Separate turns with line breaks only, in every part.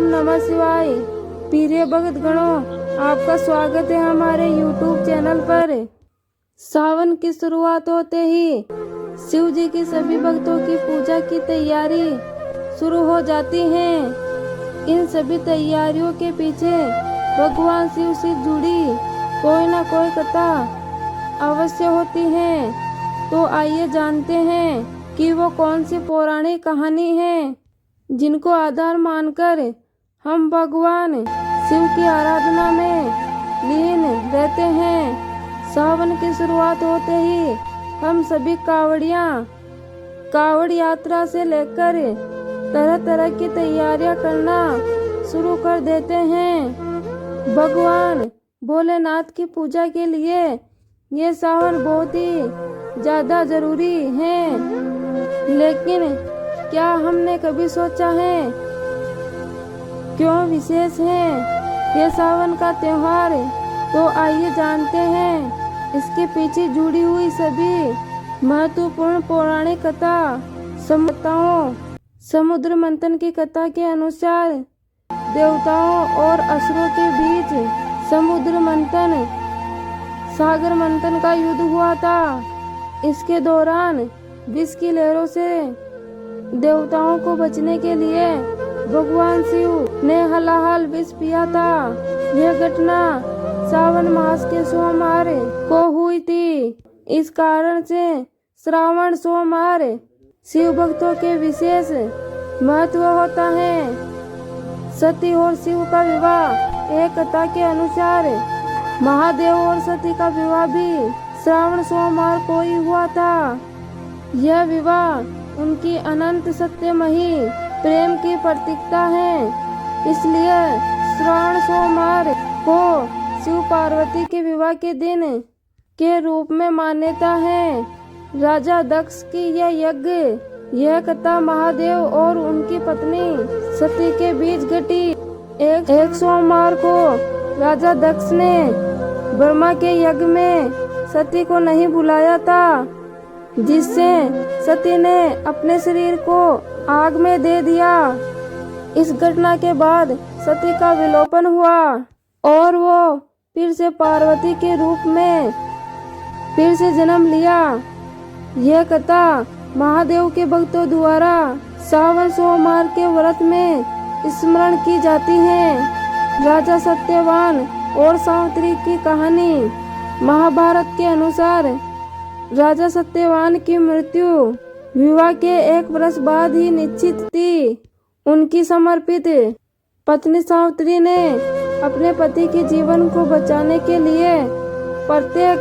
नमः शिवाय। प्रिय भक्त गणों, आपका स्वागत है हमारे YouTube चैनल पर। सावन की शुरुआत होते ही शिव जी की सभी भक्तों की पूजा की तैयारी शुरू हो जाती है। इन सभी तैयारियों के पीछे भगवान शिव से जुड़ी कोई ना कोई कथा अवश्य होती है। तो आइए जानते हैं कि वो कौन सी पौराणिक कहानी है जिनको आधार मानकर हम भगवान शिव की आराधना में लीन रहते हैं। सावन की शुरुआत होते ही हम सभी कावड़ यात्रा से लेकर तरह तरह की तैयारियां करना शुरू कर देते हैं। भगवान भोलेनाथ की पूजा के लिए ये सावन बहुत ही ज़्यादा ज़रूरी है। लेकिन क्या हमने कभी सोचा है क्यों विशेष है ये सावन का त्योहार? तो आइए जानते हैं इसके पीछे जुड़ी हुई सभी महत्वपूर्ण पौराणिक कथा। समुद्र मंथन की कथा के अनुसार देवताओं और असुरों के बीच सागर मंथन का युद्ध हुआ था। इसके दौरान विष की लहरों से देवताओं को बचने के लिए भगवान शिव ने हलाहल विष पिया था। यह घटना सावन मास के सोमवार को हुई थी। इस कारण से श्रावण सोमवार शिव भक्तों के विशेष महत्व होता है। सती और शिव का विवाह एक कथा के अनुसार महादेव और सती का विवाह भी श्रावण सोमवार को ही हुआ था। यह विवाह उनकी अनंत सत्यमयी प्रेम की प्रतीकता है। इसलिए श्रावण सोमवार को शिव पार्वती के विवाह के दिन के रूप में मान्यता है। राजा दक्ष की यह कथा महादेव और उनकी पत्नी सती के बीच घटी। एक सोमवार को राजा दक्ष ने ब्रह्मा के यज्ञ में सती को नहीं बुलाया था, जिससे सती ने अपने शरीर को आग में दे दिया। इस घटना के बाद सती का विलोपन हुआ और वो फिर से पार्वती के रूप में फिर से जन्म लिया। यह कथा महादेव के भक्तों द्वारा सावन सोमवार के व्रत में स्मरण की जाती है। राजा सत्यवान और सावित्री की कहानी। महाभारत के अनुसार राजा सत्यवान की मृत्यु विवाह के 1 वर्ष बाद ही निश्चित थी। उनकी समर्पित पत्नी सावित्री ने अपने पति के जीवन को बचाने के लिए प्रत्येक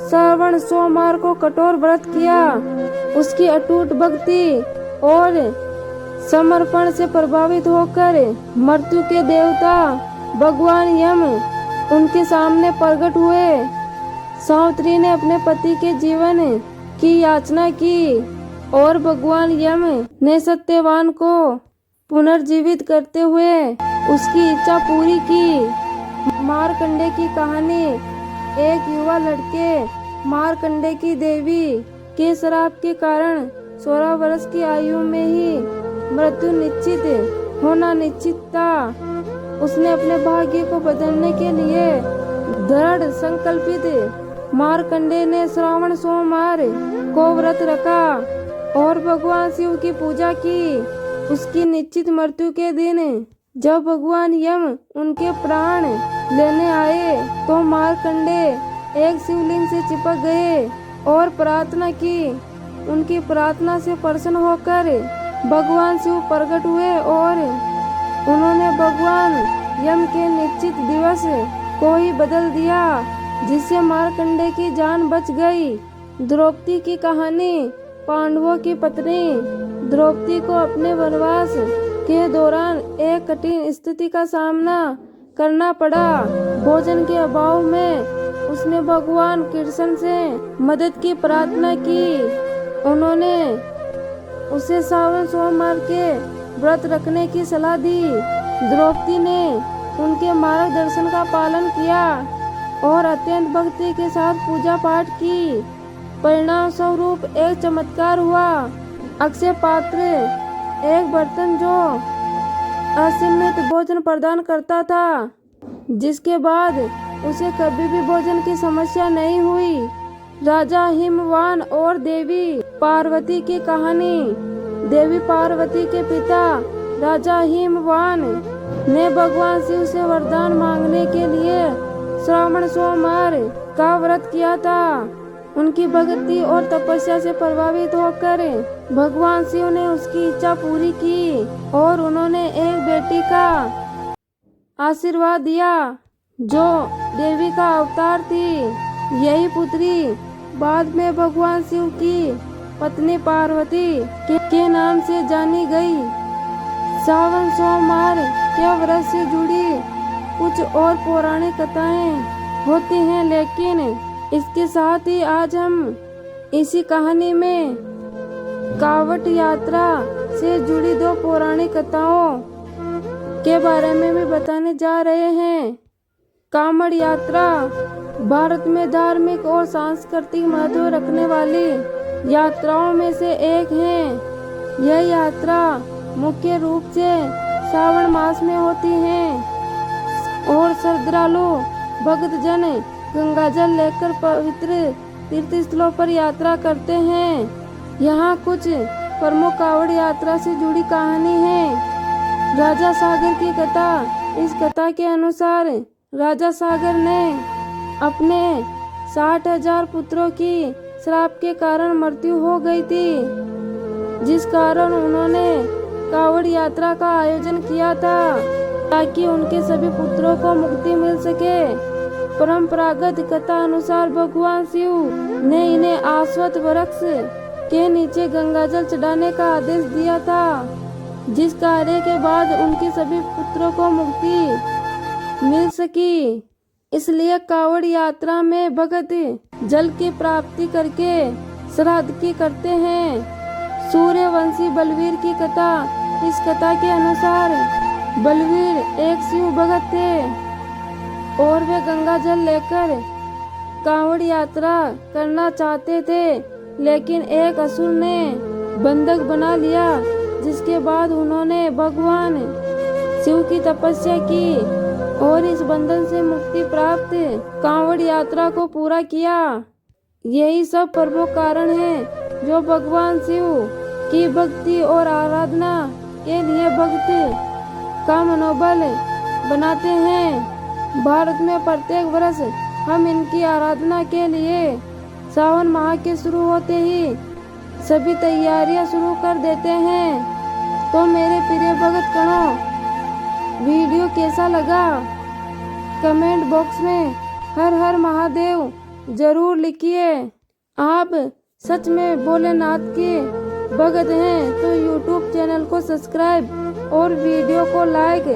श्रावण सोमवार को कठोर व्रत किया। उसकी अटूट भक्ति और समर्पण से प्रभावित होकर मृत्यु के देवता भगवान यम उनके सामने प्रकट हुए। सावित्री ने अपने पति के जीवन की याचना की और भगवान यम ने सत्यवान को पुनर्जीवित करते हुए उसकी इच्छा पूरी की। मार्कंडे की कहानी। एक युवा लड़के मार्कंडे की देवी के श्राप के कारण 16 वर्ष की आयु में ही मृत्यु निश्चित था। उसने अपने भाग्य को बदलने के लिए दृढ़ संकल्पित मार्कंडे ने श्रावण सोमवार को व्रत रखा और भगवान शिव की पूजा की। उसकी निश्चित मृत्यु के दिन जब भगवान यम उनके प्राण लेने आए तो मार्कंडे एक शिवलिंग से चिपक गए और प्रार्थना की। उनकी प्रार्थना से प्रसन्न होकर भगवान शिव प्रकट हुए और उन्होंने भगवान यम के निश्चित दिवस को ही बदल दिया, जिससे मार्कंडे की जान बच गई। द्रौपदी की कहानी। पांडवों की पत्नी द्रौपदी को अपने वनवास के दौरान एक कठिन स्थिति का सामना करना पड़ा। भोजन के अभाव में उसने भगवान कृष्ण से मदद की प्रार्थना की। उन्होंने उसे सावन सोमवार के व्रत रखने की सलाह दी। द्रौपदी ने उनके मार्गदर्शन का पालन किया और अत्यंत भक्ति के साथ पूजा पाठ की। परिणाम स्वरूप एक चमत्कार हुआ। अक्षय पात्र, एक बर्तन जो असीमित भोजन प्रदान करता था, जिसके बाद उसे कभी भी भोजन की समस्या नहीं हुई। राजा हिमवान और देवी पार्वती की कहानी। देवी पार्वती के पिता राजा हिमवान ने भगवान शिव से वरदान मांगने के लिए श्रावण सोमवार का व्रत किया था। उनकी भक्ति और तपस्या से प्रभावित होकर भगवान शिव ने उसकी इच्छा पूरी की और उन्होंने एक बेटी का आशीर्वाद दिया जो देवी का अवतार थी। यही पुत्री बाद में भगवान शिव की पत्नी पार्वती के नाम से जानी गई। श्रावण सोमवार के व्रत से जुड़ी कुछ और पौराणिक कथाएं होती हैं, लेकिन इसके साथ ही आज हम इसी कहानी में कावड़ यात्रा से जुड़ी 2 पौराणिक कथाओं के बारे में भी बताने जा रहे हैं। कावड़ यात्रा भारत में धार्मिक और सांस्कृतिक महत्व रखने वाली यात्राओं में से एक है। यह यात्रा मुख्य रूप से श्रावण मास में होती है और श्रद्धालु भक्तजन गंगाजल लेकर पवित्र तीर्थ स्थलों पर यात्रा करते हैं। यहाँ कुछ प्रमुख कावड़ यात्रा से जुड़ी कहानी है। राजा सागर की कथा। इस कथा के अनुसार राजा सागर ने अपने 60,000 पुत्रों की श्राप के कारण मृत्यु हो गई थी, जिस कारण उन्होंने कावड़ यात्रा का आयोजन किया था ताकि उनके सभी पुत्रों को मुक्ति मिल सके। परंपरागत कथा अनुसार भगवान शिव ने इन्हें अश्वत्थ वृक्ष के नीचे गंगाजल चढ़ाने का आदेश दिया था, जिस कार्य के बाद उनके सभी पुत्रों को मुक्ति मिल सकी। इसलिए कावड़ यात्रा में भक्त जल की प्राप्ति करके श्राद्ध की करते हैं। सूर्यवंशी बलवीर की कथा। इस कथा के अनुसार बलवीर एक शिव भक्त थे और वे गंगा जल लेकर कावड़ यात्रा करना चाहते थे, लेकिन एक असुर ने बंधक बना लिया, जिसके बाद उन्होंने भगवान शिव की तपस्या की और इस बंधन से मुक्ति प्राप्त कावड़ यात्रा को पूरा किया। यही सब प्रमुख कारण है जो भगवान शिव की भक्ति और आराधना के लिए भक्त का मनोबल बनाते हैं। भारत में प्रत्येक वर्ष हम इनकी आराधना के लिए सावन माह के शुरू होते ही सभी तैयारियां शुरू कर देते हैं। तो मेरे प्रिय भक्त गणों, वीडियो कैसा लगा कमेंट बॉक्स में हर हर महादेव जरूर लिखिए। आप सच में भोलेनाथ के भक्त हैं तो यूट्यूब चैनल को सब्सक्राइब और वीडियो को लाइक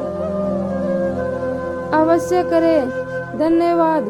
अवश्य करें। धन्यवाद।